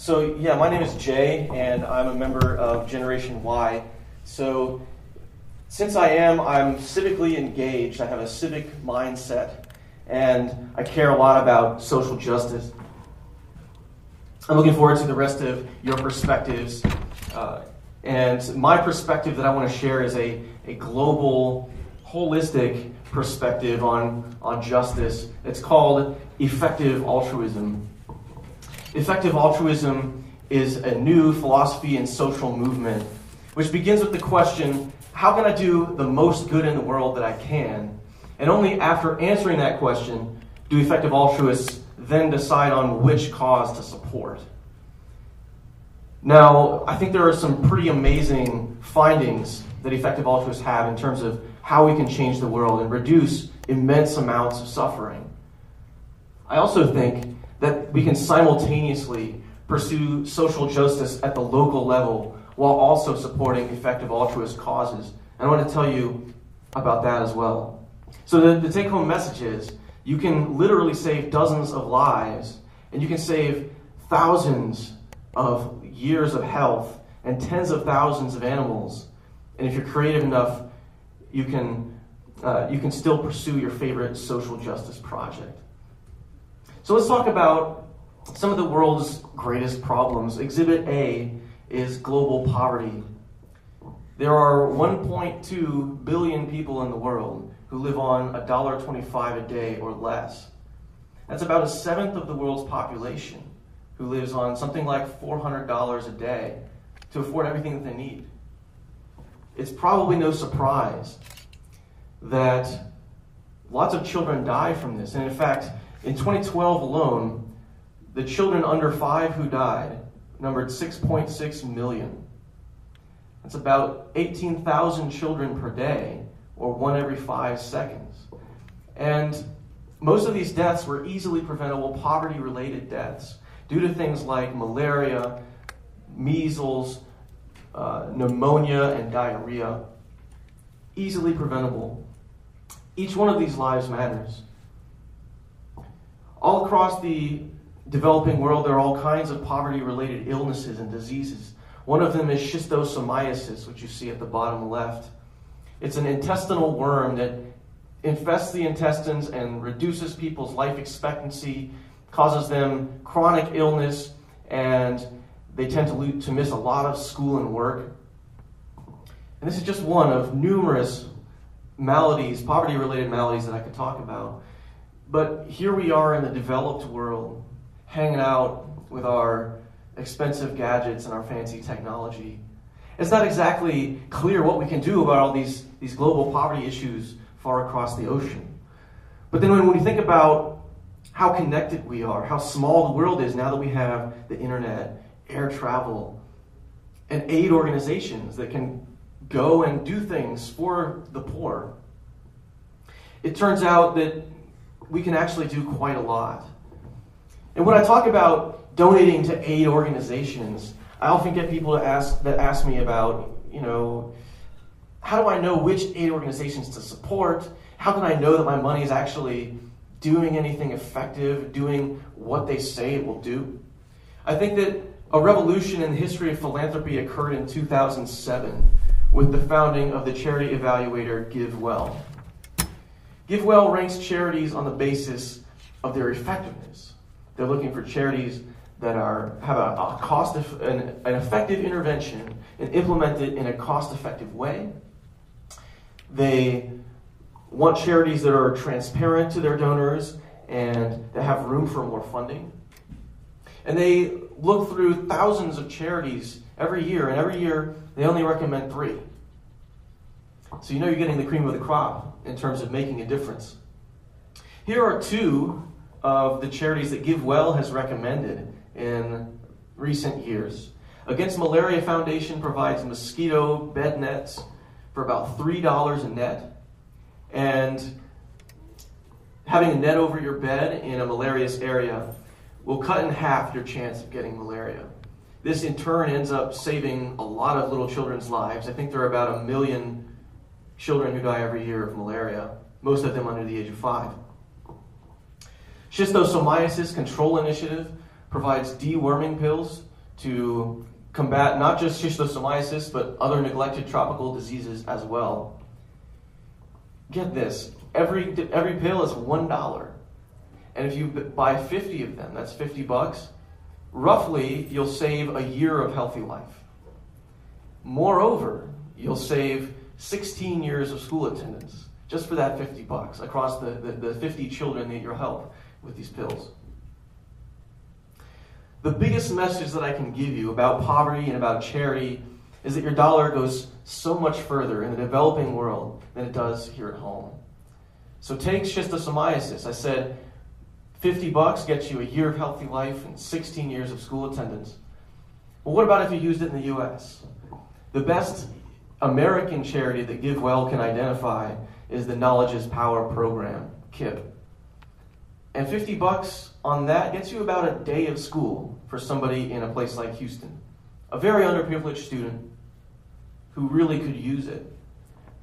So yeah, my name is Jay, and I'm a member of Generation Y. So since I'm civically engaged, I have a civic mindset, and I care a lot about social justice. I'm looking forward to the rest of your perspectives. And my perspective that I want to share is a global, holistic perspective on justice. It's called effective altruism. Effective altruism is a new philosophy and social movement, which begins with the question, how can I do the most good in the world that I can? And only after answering that question do effective altruists then decide on which cause to support. Now, I think there are some pretty amazing findings that effective altruists have in terms of how we can change the world and reduce immense amounts of suffering. I also think that we can simultaneously pursue social justice at the local level while also supporting effective altruist causes. And I want to tell you about that as well. So the take-home message is, you can literally save dozens of lives, and you can save thousands of years of health and tens of thousands of animals. And if you're creative enough, you can still pursue your favorite social justice project. So let's talk about some of the world's greatest problems. Exhibit A is global poverty. There are 1.2 billion people in the world who live on $1.25 a day or less. That's about a seventh of the world's population who lives on something like $400 a day to afford everything that they need. It's probably no surprise that lots of children die from this. And in fact, in 2012 alone, the children under 5 who died numbered 6.6 million. That's about 18,000 children per day, or 1 every 5 seconds. And most of these deaths were easily preventable poverty-related deaths due to things like malaria, measles, pneumonia, and diarrhea. Easily preventable. Each one of these lives matters. All across the developing world, there are all kinds of poverty-related illnesses and diseases. One of them is schistosomiasis, which you see at the bottom left. It's an intestinal worm that infests the intestines and reduces people's life expectancy, causes them chronic illness, and they tend to miss a lot of school and work. And this is just one of numerous maladies, poverty-related maladies that I could talk about. But here we are in the developed world, hanging out with our expensive gadgets and our fancy technology. It's not exactly clear what we can do about all these global poverty issues far across the ocean. But then when we think about how connected we are, how small the world is now that we have the internet, air travel, and aid organizations that can go and do things for the poor, it turns out that we can actually do quite a lot. And when I talk about donating to aid organizations, I often get people that ask me about, how do I know which aid organizations to support? How can I know that my money is actually doing anything effective, doing what they say it will do? I think that a revolution in the history of philanthropy occurred in 2007 with the founding of the charity evaluator GiveWell. GiveWell ranks charities on the basis of their effectiveness. They're looking for charities that have an effective intervention and implement it in a cost-effective way. They want charities that are transparent to their donors and that have room for more funding. And they look through thousands of charities every year, and every year they only recommend 3. So you're getting the cream of the crop in terms of making a difference. Here are 2 of the charities that GiveWell has recommended in recent years. Against Malaria Foundation provides mosquito bed nets for about $3 a net. And having a net over your bed in a malarious area will cut in half your chance of getting malaria. This in turn ends up saving a lot of little children's lives. I think there are about 1 million children who die every year of malaria, most of them under the age of 5. Schistosomiasis Control Initiative provides deworming pills to combat not just schistosomiasis, but other neglected tropical diseases as well. Get this, every pill is $1. And if you buy 50 of them, that's $50, roughly you'll save a year of healthy life. Moreover, you'll save 16 years of school attendance just for that $50 across the 50 children that you'll help with these pills. The biggest message that I can give you about poverty and about charity is that your dollar goes so much further in the developing world than it does here at home. So take schistosomiasis. I said $50 gets you a year of healthy life and 16 years of school attendance. Well, what about if you used it in the U.S.? The best American charity that GiveWell can identify is the Knowledge is Power program, KIPP. And $50 on that gets you about a day of school for somebody in a place like Houston. A very underprivileged student who really could use it.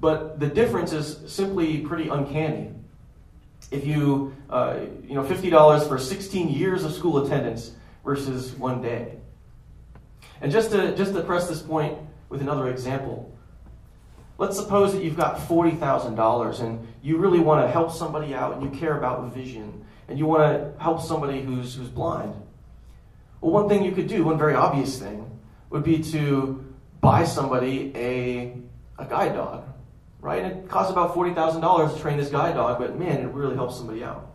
But the difference is simply pretty uncanny. If you, $50 for 16 years of school attendance versus one day. And just to press this point with another example, let's suppose that you've got $40,000 and you really want to help somebody out and you care about vision and you want to help somebody who's blind. Well, one thing you could do, one very obvious thing, would be to buy somebody a guide dog, right? And it costs about $40,000 to train this guide dog, but man, it really helps somebody out.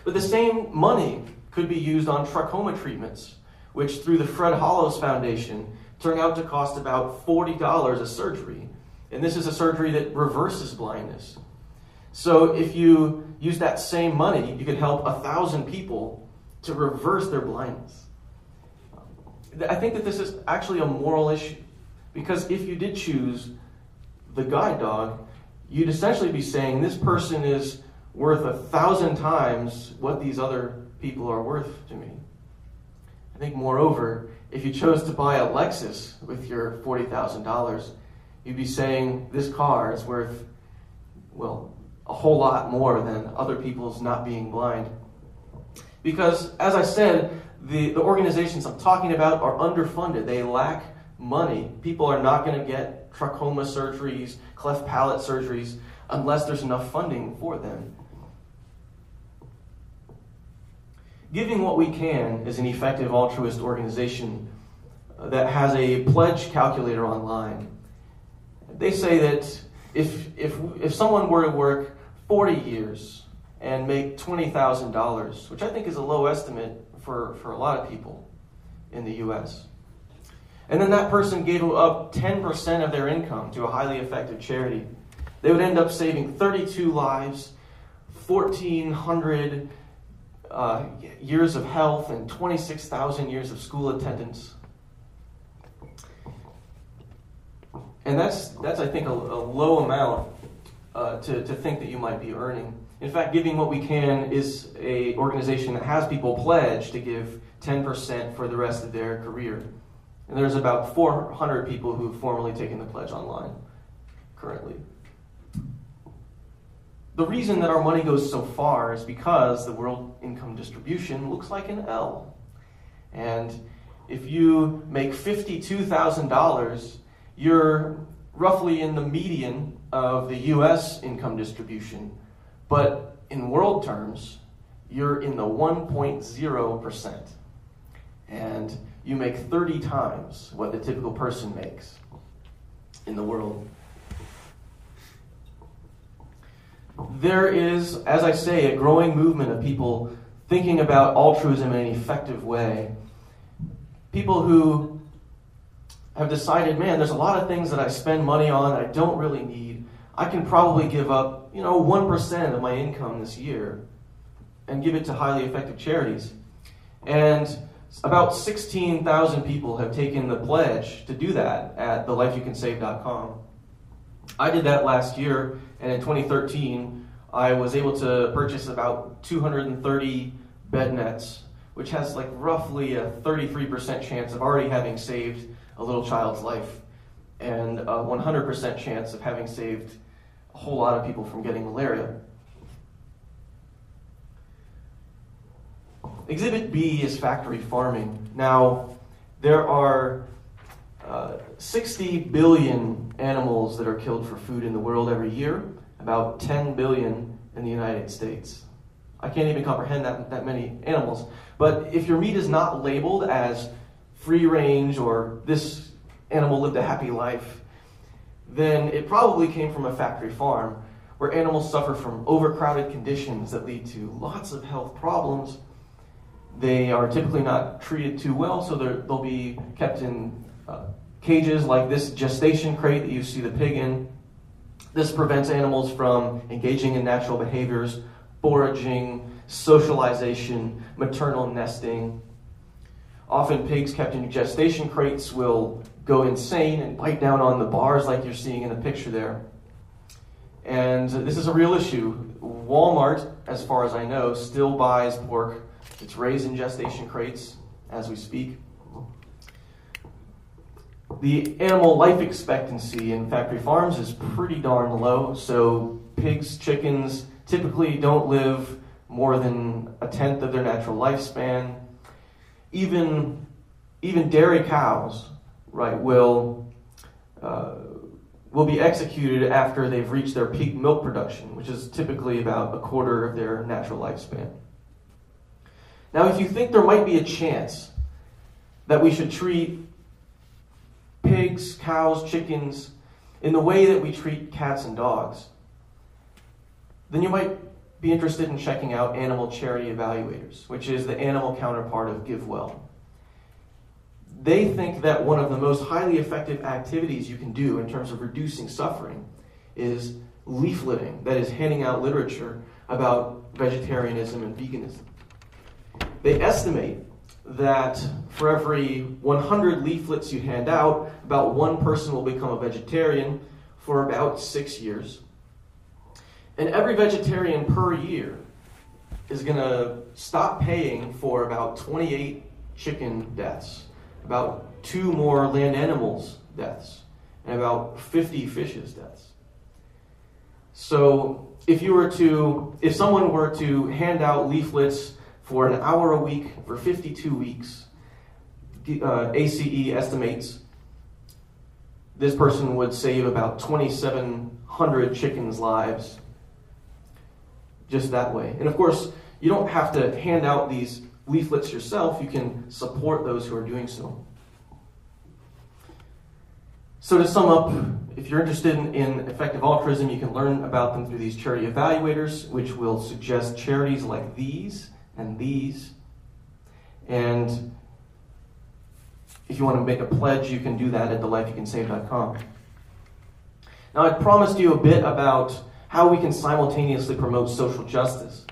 But the same money could be used on trachoma treatments, which through the Fred Hollows Foundation turn out to cost about $40 a surgery. And this is a surgery that reverses blindness. So if you use that same money, you could help 1,000 people to reverse their blindness. I think that this is actually a moral issue, because if you did choose the guide dog, you'd essentially be saying this person is worth 1,000 times what these other people are worth to me. I think moreover, if you chose to buy a Lexus with your $40,000, you'd be saying this car is worth, well, a whole lot more than other people's not being blind. Because, as I said, the organizations I'm talking about are underfunded. They lack money. People are not going to get trachoma surgeries, cleft palate surgeries, unless there's enough funding for them. Giving What We Can is an effective altruist organization that has a pledge calculator online. They say that if someone were to work 40 years and make $20,000, which I think is a low estimate for a lot of people in the U.S., and then that person gave up 10% of their income to a highly effective charity, they would end up saving 32 lives, 1,400 years of health, and 26,000 years of school attendance. And that's I think, a low amount to think that you might be earning. In fact, Giving What We Can is an organization that has people pledge to give 10% for the rest of their career. And there's about 400 people who've formally taken the pledge online currently. The reason that our money goes so far is because the world income distribution looks like an L. And if you make $52,000, you're roughly in the median of the U.S. income distribution. But in world terms, you're in the 1.0%. And you make 30 times what the typical person makes in the world. There is, as I say, a growing movement of people thinking about altruism in an effective way. People who have decided, man, there's a lot of things that I spend money on that I don't really need. I can probably give up, 1% of my income this year and give it to highly effective charities. And about 16,000 people have taken the pledge to do that at thelifeyoucansave.com. I did that last year, and in 2013, I was able to purchase about 230 bed nets, which has roughly a 33% chance of already having saved a little child's life, and a 100% chance of having saved a whole lot of people from getting malaria. Exhibit B is factory farming. Now, There are 60 billion animals that are killed for food in the world every year, about 10 billion in the United States. I can't even comprehend that many animals. But if your meat is not labeled as free range or this animal lived a happy life, then it probably came from a factory farm where animals suffer from overcrowded conditions that lead to lots of health problems. They are typically not treated too well, so they'll be kept in cages like this gestation crate that you see the pig in. This prevents animals from engaging in natural behaviors, foraging, socialization, maternal nesting. Often pigs kept in gestation crates will go insane and bite down on the bars like you're seeing in the picture there. And this is a real issue. Walmart, as far as I know, still buys pork. It's raised in gestation crates as we speak. The animal life expectancy in factory farms is pretty darn low, so pigs, chickens typically don't live more than a tenth of their natural lifespan. Even dairy cows, right, will be executed after they've reached their peak milk production, which is typically about a quarter of their natural lifespan. Now, if you think there might be a chance that we should treat pigs, cows, chickens in the way that we treat cats and dogs, then you might be interested in checking out Animal Charity Evaluators, which is the animal counterpart of GiveWell. They think that one of the most highly effective activities you can do in terms of reducing suffering is leafleting, that is, handing out literature about vegetarianism and veganism. They estimate that for every 100 leaflets you hand out, about one person will become a vegetarian for about 6 years. And every vegetarian per year is going to stop paying for about 28 chicken deaths, about 2 more land animals deaths, and about 50 fishes deaths. So if someone were to hand out leaflets for an hour a week for 52 weeks, ACE estimates this person would save about 2,700 chickens' lives just that way. And of course, you don't have to hand out these leaflets yourself. You can support those who are doing so. So to sum up, if you're interested in effective altruism, you can learn about them through these charity evaluators, which will suggest charities like these and these. And if you want to make a pledge, you can do that at thelifeyoucansave.com. Now, I promised you a bit about how we can simultaneously promote social justice.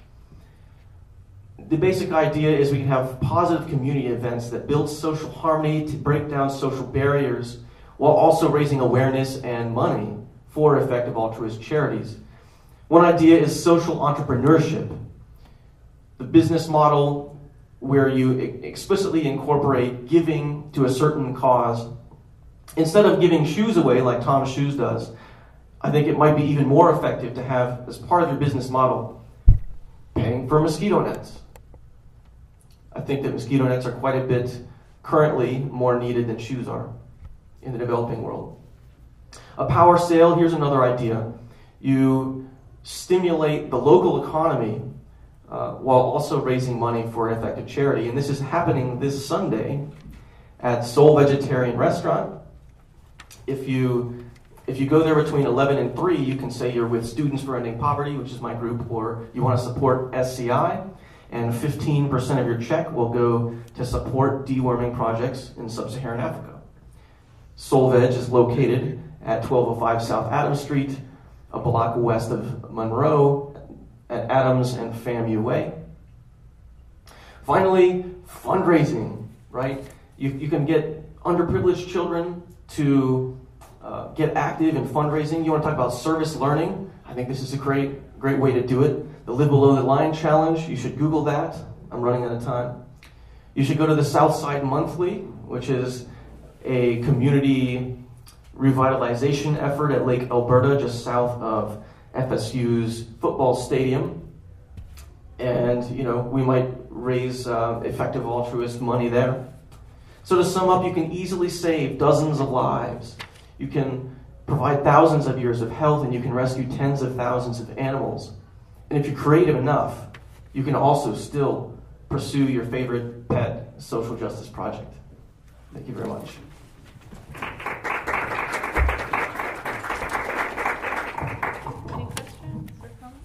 The basic idea is we can have positive community events that build social harmony to break down social barriers while also raising awareness and money for effective altruist charities. One idea is social entrepreneurship, the business model where you explicitly incorporate giving to a certain cause. Instead of giving shoes away like Tom's Shoes does, I think it might be even more effective to have, as part of your business model, paying for mosquito nets. I think that mosquito nets are quite a bit currently more needed than shoes are in the developing world. A power sale, here's another idea. You stimulate the local economy while also raising money for an effective charity. And this is happening this Sunday at Soul Vegetarian Restaurant. If you go there between 11 and 3, you can say you're with Students for Ending Poverty, which is my group, or you want to support SCI, and 15% of your check will go to support deworming projects in sub-Saharan Africa. Soul Veg is located at 1205 South Adams Street, a block west of Monroe, at Adams and FAMU Way. Finally, fundraising, right? You can get underprivileged children to get active in fundraising. You want to talk about service learning? I think this is a great way to do it. The Live Below the Line Challenge, you should Google that. I'm running out of time. You should go to the Southside Monthly, which is a community revitalization effort at Lake Alberta, just south of FSU's football stadium. And, we might raise effective altruist money there. So to sum up, you can easily save dozens of lives. You can provide thousands of years of health, and you can rescue tens of thousands of animals. And if you're creative enough, you can also still pursue your favorite pet social justice project. Thank you very much. Any questions or comments?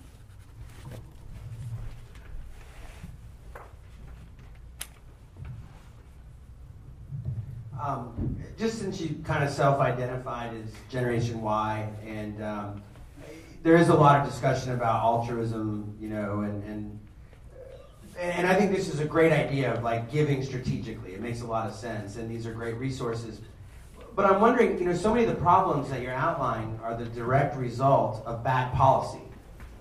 Just since you kind of self-identified as Generation Y, and there is a lot of discussion about altruism, you know, and I think this is a great idea of like giving strategically. It makes a lot of sense, and these are great resources. But I'm wondering, you know, so many of the problems that you're outlining are the direct result of bad policy,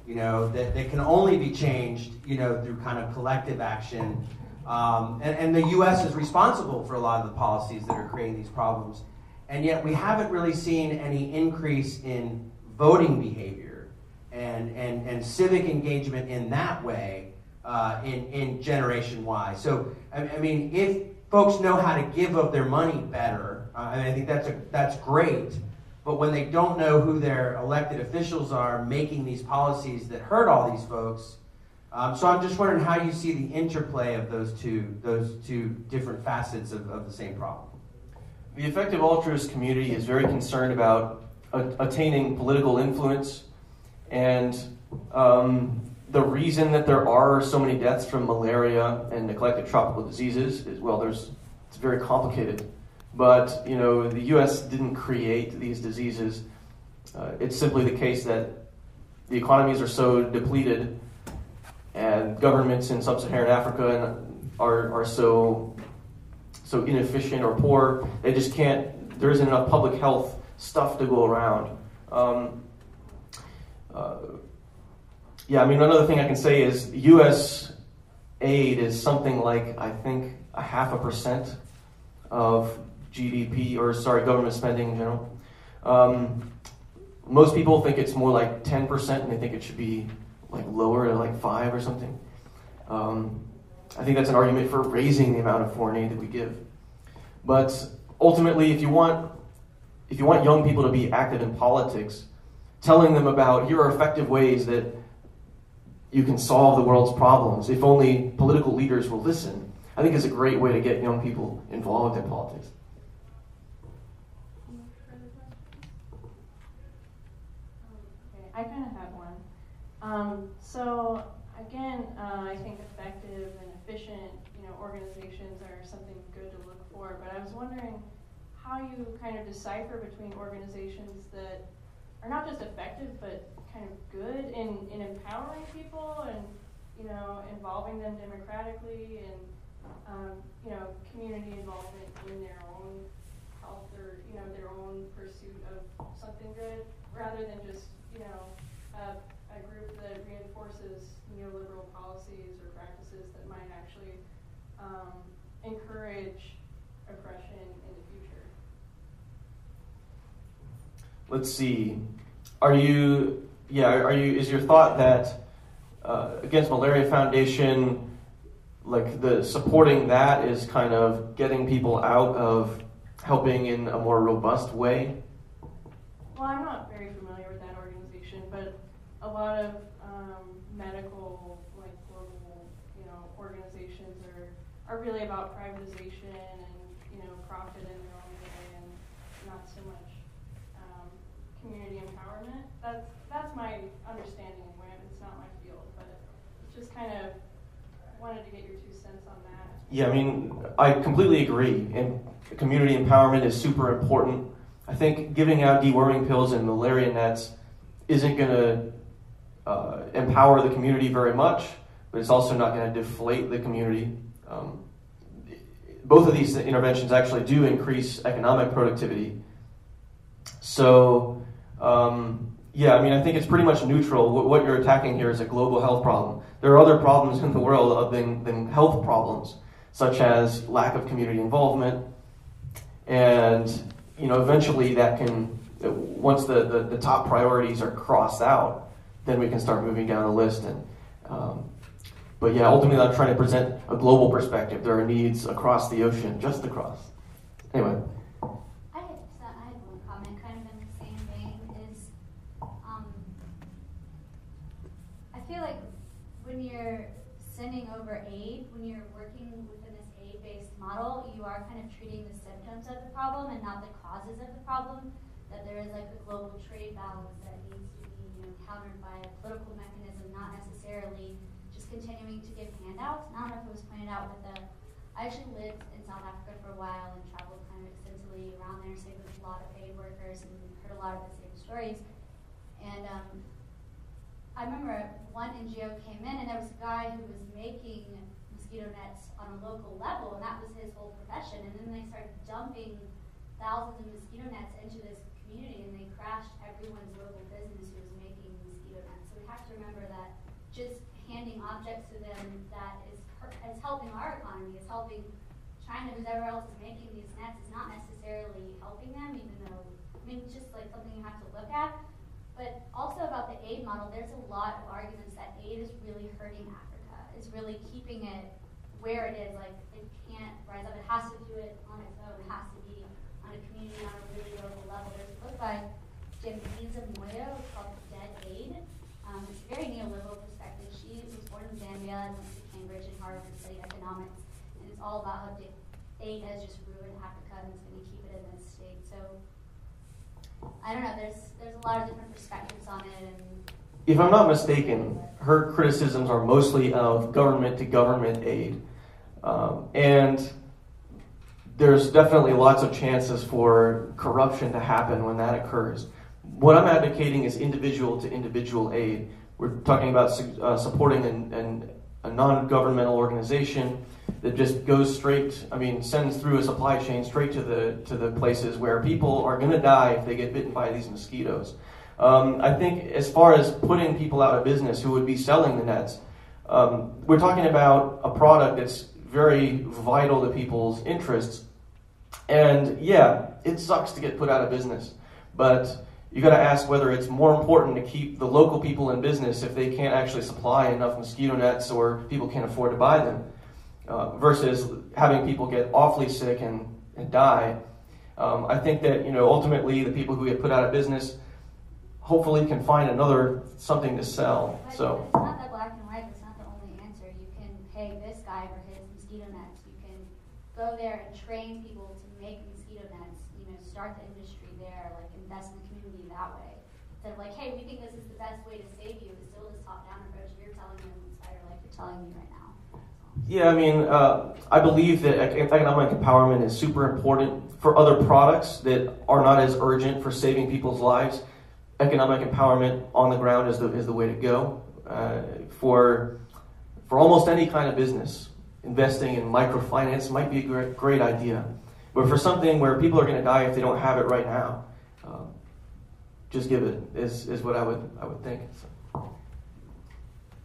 you know, that can only be changed, you know, through kind of collective action. And the U.S. is responsible for a lot of the policies that are creating these problems. And yet we haven't really seen any increase in voting behavior and civic engagement in that way in Generation Y. So, I mean, if folks know how to give of their money better, I think that's great. But when they don't know who their elected officials are making these policies that hurt all these folks, so I'm just wondering how you see the interplay of those two different facets of the same problem. The effective altruist community is very concerned about attaining political influence, and the reason that there are so many deaths from malaria and neglected tropical diseases is, well, it's very complicated. But, you know, the U.S. didn't create these diseases. It's simply the case that the economies are so depleted, and governments in sub-Saharan Africa are so inefficient or poor, they just can't, there isn't enough public health stuff to go around. Yeah, I mean, another thing I can say is U.S. aid is something like, I think, 0.5% of GDP, or sorry, government spending in general. Most people think it's more like 10%, and they think it should be like lower to like 5 or something. I think that's an argument for raising the amount of foreign aid that we give. But ultimately, if you want young people to be active in politics, telling them about here are effective ways that you can solve the world's problems, if only political leaders will listen, I think is a great way to get young people involved in politics. Okay, I kind of have one. So again, I think effective and efficient, organizations are something good to look for. But I was wondering how you kind of decipher between organizations that are not just effective, but kind of good in empowering people and involving them democratically and community involvement in their own health or their own pursuit of something good, rather than just a group that reinforces neoliberal policies or practices that might actually encourage oppression in the future. Let's see. Is your thought that Against Malaria Foundation, like the supporting that is kind of getting people out of helping in a more robust way? Well, I'm not very familiar with that organization, but a lot of medical, like global, organizations are really about privatization and profit in their own way, and not so much community empowerment. That's my understanding anyway. It's not my field, but just kind of wanted to get your 2 cents on that. Yeah, I mean, I completely agree. And community empowerment is super important. I think giving out deworming pills and malaria nets isn't going to empower the community very much, but it's also not going to deflate the community. Both of these interventions actually do increase economic productivity. So, I think it's pretty much neutral. What you're attacking here is a global health problem. There are other problems in the world other than health problems, such as lack of community involvement. And, eventually that can, once the top priorities are crossed out, then we can start moving down the list. And But yeah, ultimately I'm trying to present a global perspective. There are needs across the ocean, just across. Anyway. I had one comment kind of in the same vein is, I feel like when you're sending over aid, when you're working within this aid-based model, you are kind of treating the symptoms of the problem and not the causes of the problem. That there is like a global trade balance that needs to be, countered by a political mechanism, not necessarily just continuing to give handouts. And I don't know if it was pointed out with I actually lived in South Africa for a while and traveled kind of extensively around there, stayed with a lot of aid workers and heard a lot of the same stories. And I remember one NGO came in and there was a guy who was making mosquito nets on a local level, and that was his whole profession. And then they started dumping thousands of mosquito nets into this community, and they crashed everyone's local business who was making mosquito nets. So we have to remember that just handing objects to them that is helping our economy, is helping China, whoever else is making these nets, is not necessarily helping them, even though, it's just like something you have to look at. But also about the aid model, there's a lot of arguments that aid is really hurting Africa. It's really keeping it where it is. Like, it can't rise up. It has to do it on its own. It has to be on a community, on a really local level. There's a book by Jambiza Moyo called Dead Aid. It's a very neoliberal perspective. She was born in Zambia and went to Cambridge and Harvard and studied economics. And it's all about how aid has just ruined Africa and it's going to keep it in this state. So, I don't know, there's a lot of different perspectives on it. And if I'm not mistaken, her criticisms are mostly of government-to-government aid. And there's definitely lots of chances for corruption to happen when that occurs. What I'm advocating is individual-to-individual aid. We're talking about supporting a non-governmental organization that just goes sends through a supply chain straight to the places where people are going to die if they get bitten by these mosquitoes. I think as far as putting people out of business who would be selling the nets, we're talking about a product that's very vital to people's interests. And yeah, it sucks to get put out of business, but you got to ask whether it's more important to keep the local people in business if they can't actually supply enough mosquito nets or people can't afford to buy them, versus having people get awfully sick and die. I think that ultimately the people who get put out of business hopefully can find something to sell. But So it's not that black and white. It's not the only answer. You can pay this guy for his mosquito nets. You can go there and train people to make mosquito nets. Start the industry there, like invest in the community that way. Instead of like, hey, we think this is the best way to save you. It's still this top-down approach you're telling me in Inspire, like you're telling me right now. yeah, I believe that economic empowerment is super important for other products that are not as urgent for saving people's lives. Economic empowerment on the ground is the way to go. For almost any kind of business, investing in microfinance might be a great idea. But for something where people are going to die if they don't have it right now, just give it is what I would think. So.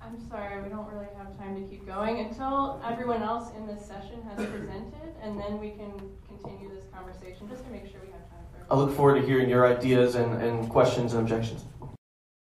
I'm sorry, we don't really have time to keep going until everyone else in this session has presented, and then we can continue this conversation just to make sure we have time for everyone. I look forward to hearing your ideas and questions and objections.